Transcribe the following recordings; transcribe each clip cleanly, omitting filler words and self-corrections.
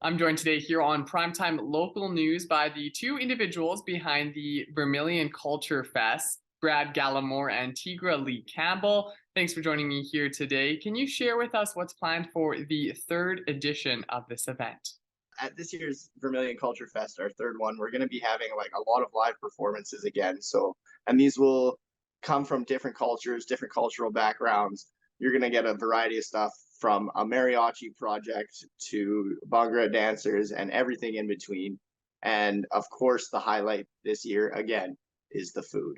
I'm joined today here on Primetime Local News by the two individuals behind the Vermilion Culture Fest, Brad Gallimore and Tigra Lee Campbell. Thanks for joining me here today. Can you share with us what's planned for the third edition of this event? At this year's Vermilion Culture Fest, our third one, we're going to be having like a lot of live performances again. And these will come from different cultures, different cultural backgrounds. You're going to get a variety of stuff from a mariachi project to Bhangra dancers and everything in between. And of course, the highlight this year, again, is the food.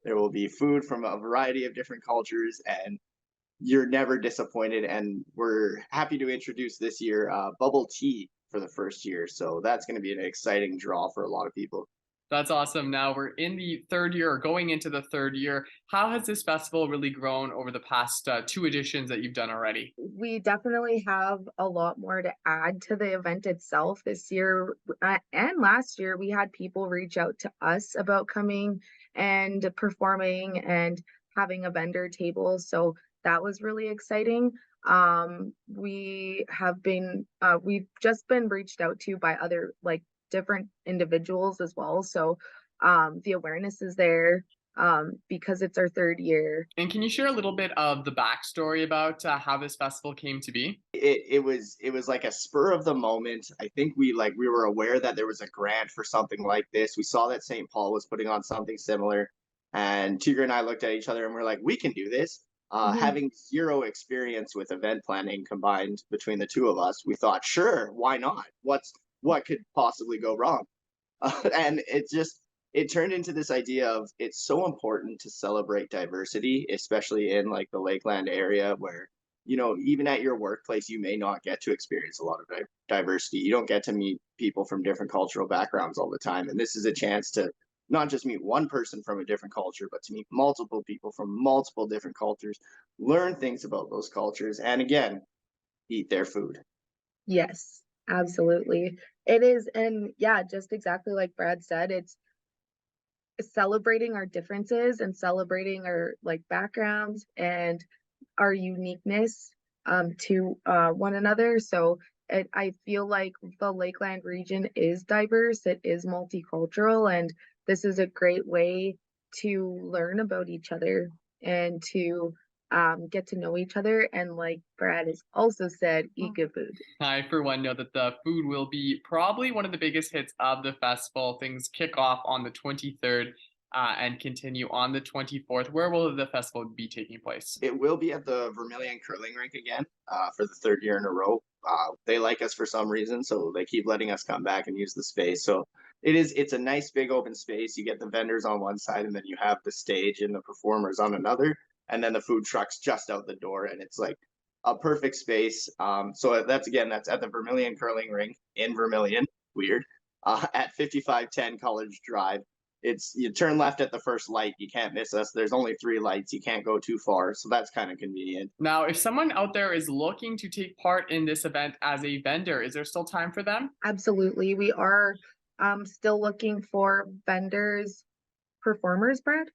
There will be food from a variety of different cultures, and you're never disappointed. And we're happy to introduce this year bubble tea for the first year. So that's going to be an exciting draw for a lot of people. That's awesome. Now we're in the third year or going into the third year. How has this festival really grown over the past two editions that you've done already? We definitely have a lot more to add to the event itself this year. And last year, we had people reach out to us about coming and performing and having a vendor table. So that was really exciting. We've just been reached out to by other different individuals as well. So the awareness is there because it's our third year. And can you share a little bit of the backstory about how this festival came to be? It was like a spur of the moment. I think we were aware that there was a grant for something like this. We saw that St. Paul was putting on something similar, and Tigger and I looked at each other and we're like, we can do this. Having zero experience with event planning combined between the two of us, we thought, sure, why not? What could possibly go wrong? And it turned into this idea of it's so important to celebrate diversity, especially in like the Lakeland area where, even at your workplace, you may not get to experience a lot of diversity. You don't get to meet people from different cultural backgrounds all the time. And this is a chance to not just meet one person from a different culture, but to meet multiple people from multiple different cultures, learn things about those cultures, and again, eat their food. Yes, absolutely. It is. And yeah, just exactly like Brad said, it's celebrating our differences and celebrating our backgrounds and our uniqueness to one another. So I feel like the Lakeland region is diverse, it is multicultural, and this is a great way to learn about each other and to get to know each other. And like Brad has also said, eat good food. I, for one, know that the food will be probably one of the biggest hits of the festival. Things kick off on the 23rd and continue on the 24th. Where will the festival be taking place? It will be at the Vermilion curling rink again for the third year in a row. They like us for some reason, so they keep letting us come back and use the space. So it's a nice big open space. You get the vendors on one side, and then you have the stage and the performers on another, and then the food trucks just out the door, and it's like a perfect space. So that's at the Vermilion curling rink in Vermilion. Weird. At 5510 College Drive. You turn left at the first light. You can't miss us. There's only 3 lights. You can't go too far, so that's kind of convenient. Now, if someone out there is looking to take part in this event as a vendor, is there still time for them? Absolutely. We are still looking for vendors, performers, Brad.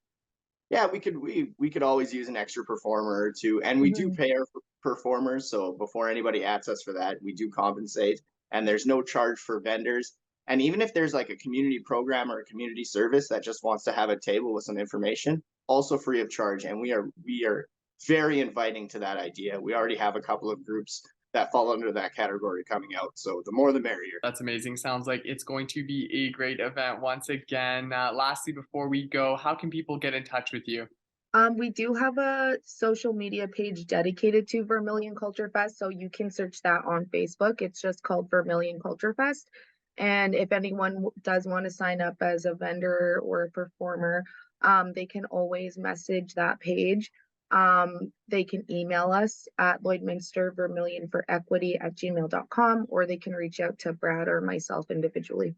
Yeah, we could always use an extra performer or two, and we do pay our performers. So before anybody asks us for that, we do compensate, and there's no charge for vendors. And even if there's like a community program or a community service that just wants to have a table with some information, also free of charge. And we are very inviting to that idea. We already have a couple of groups that fall under that category coming out. So the more the merrier. That's amazing. Sounds like it's going to be a great event once again. Lastly, before we go, how can people get in touch with you? We do have a social media page dedicated to Vermilion Culture Fest, so you can search that on Facebook. It's just called Vermilion Culture Fest. And if anyone does want to sign up as a vendor or a performer, they can always message that page. They can email us at lloydminstervermilionforequity@gmail.com, or they can reach out to Brad or myself individually.